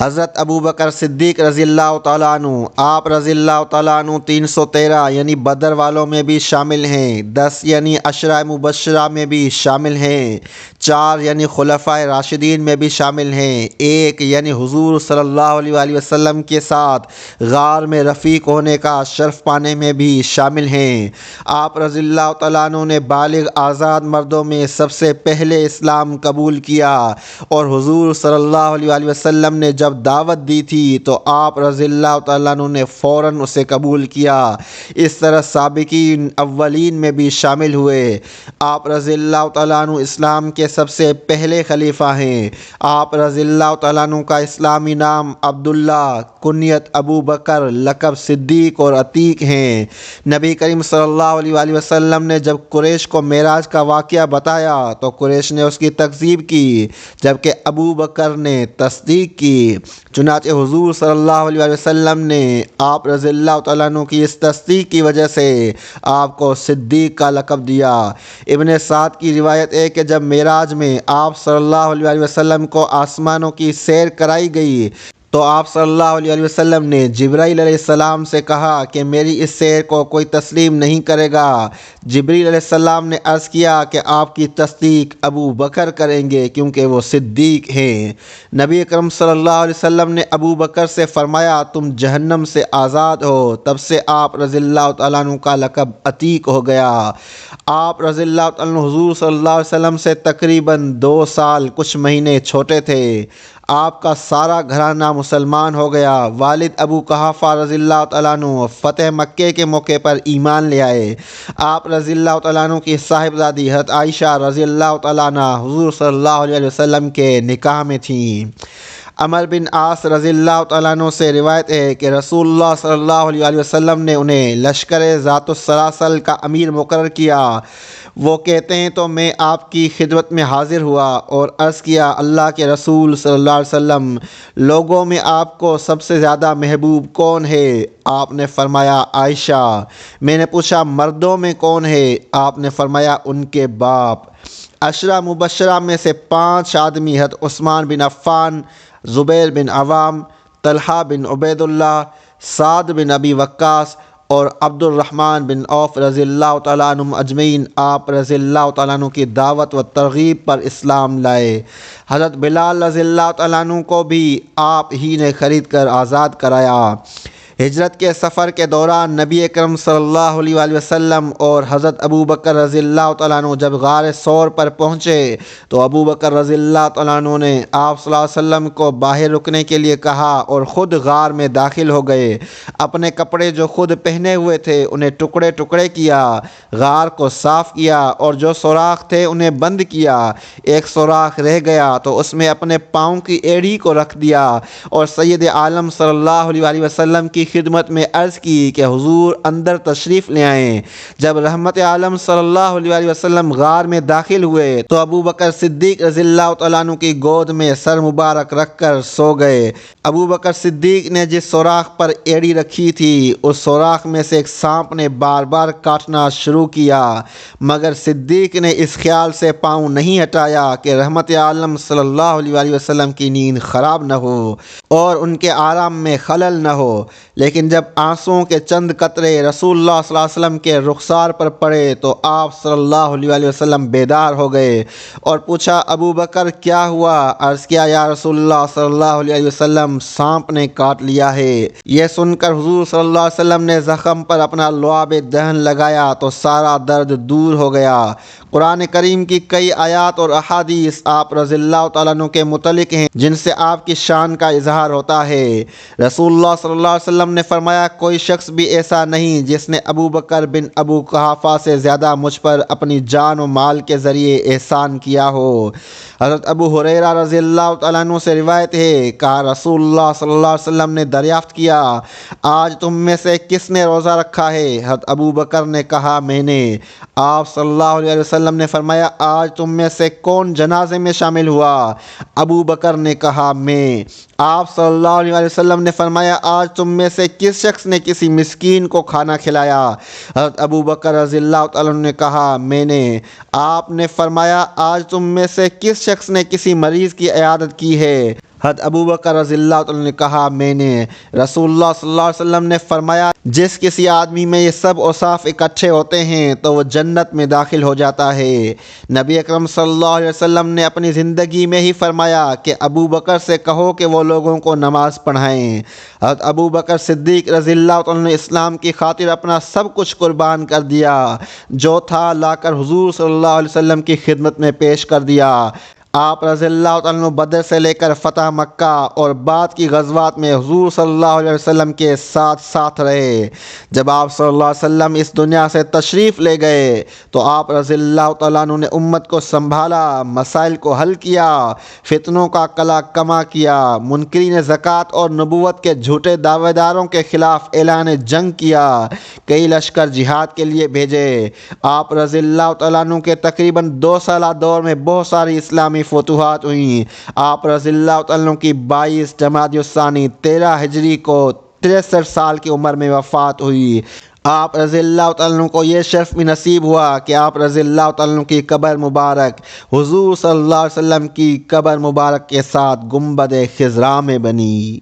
حضرت ابو بکر صدیق رضی اللہ تعالیٰ عنہ، آپ رضی اللہ تعالیٰ عنہ 313 یعنی بدر والوں میں بھی شامل ہیں، 10 یعنی عشرہ مبشرہ میں بھی شامل ہیں، 4 یعنی خلفائے راشدین میں بھی شامل ہیں، 1 یعنی حضور صلی اللہ علیہ وآلہ وسلم کے ساتھ غار میں رفیق ہونے کا شرف پانے میں بھی شامل ہیں۔ آپ رضی اللہ تعالیٰ عنہ نے بالغ آزاد مردوں میں سب سے پہلے اسلام قبول کیا، اور حضور صلی اللہ علیہ وآلہ وسلم نے جب دعوت دی تھی تو آپ رضی اللہ تعالیٰ عنہ نے فوراً اسے قبول کیا۔ اس طرح سابقین اولین میں بھی شامل ہوئے۔ آپ رضی اللہ تعالیٰ عنہ اسلام کے سب سے پہلے خلیفہ ہیں۔ آپ رضی اللہ تعالیٰ عنہ کا اسلامی نام عبداللہ، کنیت ابو بکر، لقب صدیق اور عتیق ہیں۔ نبی کریم صلی اللہ علیہ وآلہ وسلم نے جب قریش کو معراج کا واقعہ بتایا تو قریش نے اس کی تکذیب کی، جبکہ ابو بکر نے تصدیق کی۔ چنانچہ حضور صلی اللہ علیہ وسلم نے آپ رضی اللہ تعالیٰ عنہ کی اس تصدیق کی وجہ سے آپ کو صدیق کا لقب دیا۔ ابن سعد کی روایت ہے کہ جب معراج میں آپ صلی اللہ علیہ وسلم کو آسمانوں کی سیر کرائی گئی تو آپ صلی اللہ علیہ وسلم نے جبرائیل علیہ السلام سے کہا کہ میری اس سیر کو کوئی تسلیم نہیں کرے گا۔ جبرائیل علیہ السلام نے عرض کیا کہ آپ کی تصدیق ابو بکر کریں گے کیونکہ وہ صدیق ہیں۔ نبی اکرم صلی اللہ علیہ وسلم نے ابو بکر سے فرمایا تم جہنم سے آزاد ہو، تب سے آپ رضی اللہ تعالیٰ عنہ کا لقب عتیق ہو گیا۔ آپ رضی اللہ تعالیٰ عنہ حضور صلی اللہ علیہ وسلم سے تقریباً 2 سال کچھ مہینے چھوٹے تھے۔ آپ کا سارا گھرانہ مسلمان ہو گیا۔ والد ابو قحافہ رضی اللہ تعالیٰ عنہ فتح مکہ کے موقع پر ایمان لے آئے۔ آپ رضی اللہ تعالیٰ عنہ کی صاحبزادی حضرت عائشہ رضی اللہ تعالیٰ عنہ حضور صلی اللہ علیہ وسلم کے نکاح میں تھیں۔ عمر بن عاص رضی اللہ تعالیٰ عنہ سے روایت ہے کہ رسول اللہ صلی اللہ علیہ وسلم نے انہیں لشکر ذات السلاسل کا امیر مقرر کیا۔ وہ کہتے ہیں تو میں آپ کی خدمت میں حاضر ہوا اور عرض کیا اللہ کے رسول صلی اللہ علیہ وسلم، لوگوں میں آپ کو سب سے زیادہ محبوب کون ہے؟ آپ نے فرمایا عائشہ۔ میں نے پوچھا مردوں میں کون ہے؟ آپ نے فرمایا ان کے باپ۔ عشرہ مبشرہ میں سے 5 آدمی حضرت عثمان بن عفان، زبیر بن عوام، طلحہ بن عبید اللہ، سعد بن ابی وقاص اور عبد الرحمن بن عوف رضی اللہ تعالیٰ عنہم اجمعین آپ رضی اللہ تعالیٰ عنہ کی دعوت و ترغیب پر اسلام لائے۔ حضرت بلال رضی اللہ تعالیٰ عنہ کو بھی آپ ہی نے خرید کر آزاد کرایا۔ ہجرت کے سفر کے دوران نبی اکرم صلی اللہ علیہ وآلہ وسلم اور حضرت ابو بکر رضی اللہ تعالیٰ عنہ جب غار ثور پر پہنچے تو ابو بکر رضی اللہ تعالیٰ عنہ نے آپ صلی اللہ علیہ وسلم کو باہر رکنے کے لیے کہا اور خود غار میں داخل ہو گئے۔ اپنے کپڑے جو خود پہنے ہوئے تھے انہیں ٹکڑے ٹکڑے کیا، غار کو صاف کیا اور جو سوراخ تھے انہیں بند کیا۔ ایک سوراخ رہ گیا تو اس میں اپنے پاؤں کی ایڑی کو رکھ دیا اور سید عالم صلی اللہ علیہ وآلہ وسلم کی خدمت میں عرض کی کہ حضور اندر تشریف لے آئیں۔ جب رحمت عالم صلی اللہ علیہ وسلم غار میں داخل ہوئے تو ابو بکر صدیق رضی اللہ تعالیٰ عنہ کی گود میں سر مبارک رکھ کر سو گئے۔ ابو بکر صدیق نے جس سوراخ پر ایڑی رکھی تھی اس سوراخ میں سے ایک سانپ نے بار بار کاٹنا شروع کیا، مگر صدیق نے اس خیال سے پاؤں نہیں ہٹایا کہ رحمت عالم صلی اللہ علیہ وسلم کی نیند خراب نہ ہو اور ان کے آرام میں خلل نہ ہو۔ لیکن جب آنسوؤں کے چند قطرے رسول اللہ صلی اللہ علیہ وسلم کے رخسار پر پڑے تو آپ صلی اللہ علیہ وسلم بیدار ہو گئے اور پوچھا ابو بکر کیا ہوا؟ عرض کیا یا رسول اللہ صلی اللہ علیہ وسلم سانپ نے کاٹ لیا ہے۔ یہ سن کر حضور صلی اللہ علیہ وسلم نے زخم پر اپنا لعاب دہن لگایا تو سارا درد دور ہو گیا۔ قرآن کریم کی کئی آیات اور احادیث آپ رضی اللہ تعالیٰ عنہ کے متعلق ہیں جن سے آپ کی شان کا اظہار ہوتا ہے۔ رسول اللہ صلی اللہ علیہ وسلم نے فرمایا کوئی شخص بھی ایسا نہیں جس نے ابو بکر بن ابو قحافہ سے زیادہ مجھ پر اپنی جان و مال کے ذریعے احسان کیا ہو۔ حضرت ابو ہریرہ رضی اللہ تعالیٰ عنہ سے روایت ہے کہا رسول اللہ صلی اللہ علیہ وسلم نے دریافت کیا آج تم میں سے کس نے روزہ رکھا ہے؟ حضرت ابو بکر نے کہا میں نے۔ آپ صلی اللہ علیہ وسلم نے فرمایا آج تم میں سے کون جنازے میں شامل ہوا؟ ابو بکر نے کہا میں۔ آپ صلی اللہ علیہ وسلم نے فرمایا آج تم میں سے کس شخص نے کسی مسکین کو کھانا کھلایا؟ حضرت ابو بکر رضی اللہ تعالیٰ عنہ نے کہا میں نے۔ آپ نے فرمایا آج تم میں سے کس شخص نے کسی مریض کی عیادت کی ہے؟ حضرت ابو بکر رضی اللہ عنہ نے کہا میں نے رسول اللہ صلی اللہ علیہ وسلم نے فرمایا جس کسی آدمی میں یہ سب اوصاف اکٹھے ہوتے ہیں تو وہ جنت میں داخل ہو جاتا ہے۔ نبی اکرم صلی اللہ علیہ وسلم نے اپنی زندگی میں ہی فرمایا کہ ابو بکر سے کہو کہ وہ لوگوں کو نماز پڑھائیں۔ حضرت ابو بکر صدیق رضی اللہ عنہ نے اسلام کی خاطر اپنا سب کچھ قربان کر دیا، جو تھا لا کر حضور صلی اللہ علیہ وسلم کی خدمت میں پیش کر دیا۔ آپ رضی اللہ عنہ بدر سے لے کر فتح مکہ اور بعد کی غزوات میں حضور صلی اللہ علیہ وسلم کے ساتھ رہے۔ جب آپ صلی اللہ علیہ وسلم اس دنیا سے تشریف لے گئے تو آپ رضی اللہ تعالیٰ عنہ نے امت کو سنبھالا، مسائل کو حل کیا، فتنوں کا قلع کما کیا، منکرین زکوٰۃ اور نبوت کے جھوٹے دعوے داروں کے خلاف اعلان جنگ کیا، کئی لشکر جہاد کے لیے بھیجے۔ آپ رضی اللہ تعالیٰ عنہ کے تقریباً 2 سالہ دور میں بہت ساری اسلامی فتوحات ہوئیں۔ آپ رضی اللہ عنہ کی 22 جمادی الثانی 13 ہجری کو 63 سال کی عمر میں وفات ہوئی۔ آپ رضی اللہ عنہ کو یہ شرف بھی نصیب ہوا کہ آپ رضی اللہ عنہ کی قبر مبارک حضور صلی اللہ علیہ وسلم کی قبر مبارک کے ساتھ گنبد خضراء میں بنی۔